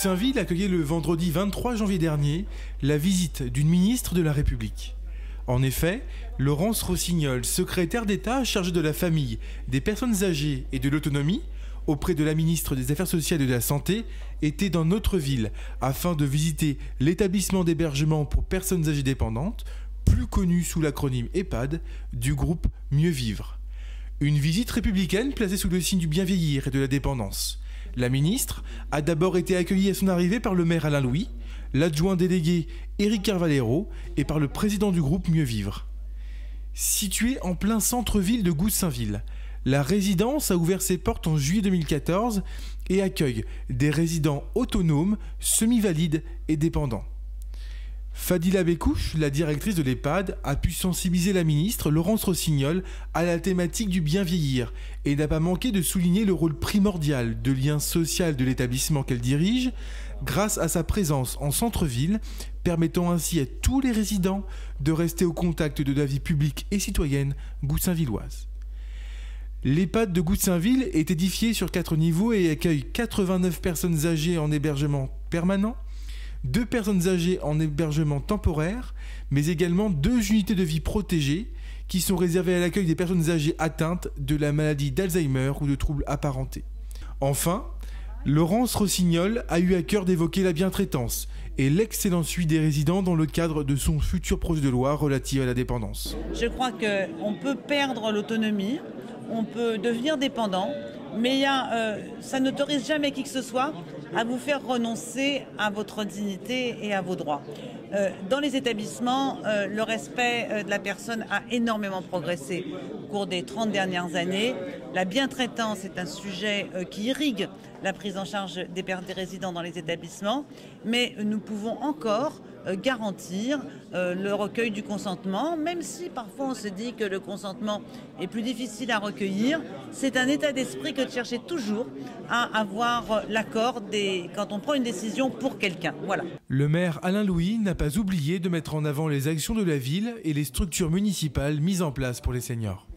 Goussainville accueillait le vendredi 23 janvier dernier la visite d'une ministre de la République. En effet, Laurence Rossignol, secrétaire d'État chargée de la famille, des personnes âgées et de l'autonomie, auprès de la ministre des Affaires sociales et de la Santé, était dans notre ville afin de visiter l'établissement d'hébergement pour personnes âgées dépendantes, plus connu sous l'acronyme EHPAD, du groupe Mieux Vivre. Une visite républicaine placée sous le signe du bien vieillir et de la dépendance. La ministre a d'abord été accueillie à son arrivée par le maire Alain Louis, l'adjoint délégué Éric Carvalero et par le président du groupe Mieux Vivre. Située en plein centre-ville de Goussainville, la résidence a ouvert ses portes en juillet 2014 et accueille des résidents autonomes, semi-valides et dépendants. Fadila Bekouche, la directrice de l'EHPAD, a pu sensibiliser la ministre Laurence Rossignol à la thématique du bien vieillir et n'a pas manqué de souligner le rôle primordial de lien social de l'établissement qu'elle dirige grâce à sa présence en centre-ville, permettant ainsi à tous les résidents de rester au contact de la vie publique et citoyenne goussainvilloise. L'EHPAD de Goussainville est édifié sur 4 niveaux et accueille 89 personnes âgées en hébergement permanent, 2 personnes âgées en hébergement temporaire, mais également 2 unités de vie protégées qui sont réservées à l'accueil des personnes âgées atteintes de la maladie d'Alzheimer ou de troubles apparentés. Enfin, Laurence Rossignol a eu à cœur d'évoquer la bientraitance et l'excellent suivi des résidents dans le cadre de son futur projet de loi relatif à la dépendance. Je crois qu'on peut perdre l'autonomie, on peut devenir dépendant, mais ça n'autorise jamais qui que ce soit à vous faire renoncer à votre dignité et à vos droits. Dans les établissements, le respect de la personne a énormément progressé au cours des 30 dernières années. La bientraitance est un sujet qui irrigue la prise en charge des résidents dans les établissements, mais nous pouvons encore garantir le recueil du consentement, même si parfois on se dit que le consentement est plus difficile à recueillir. C'est un état d'esprit que de chercher toujours à avoir l'accord quand on prend une décision pour quelqu'un. Voilà. Le maire Alain Louis n'a pas oublié de mettre en avant les actions de la ville et les structures municipales mises en place pour les seniors.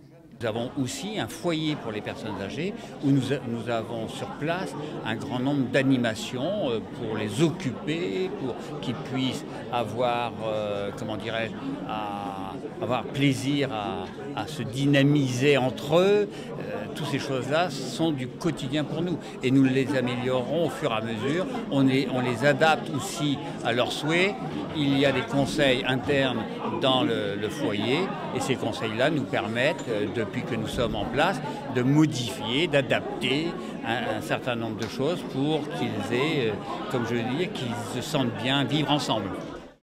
Nous avons aussi un foyer pour les personnes âgées où nous avons sur place un grand nombre d'animations pour les occuper, pour qu'ils puissent avoir, avoir plaisir à se dynamiser entre eux. Toutes ces choses-là sont du quotidien pour nous et nous les améliorerons au fur et à mesure. On les adapte aussi à leurs souhaits. Il y a des conseils internes dans le foyer et ces conseils-là nous permettent, depuis que nous sommes en place, de modifier, d'adapter un certain nombre de choses pour qu'ils aient, comme je le dis, qu'ils se sentent bien vivre ensemble.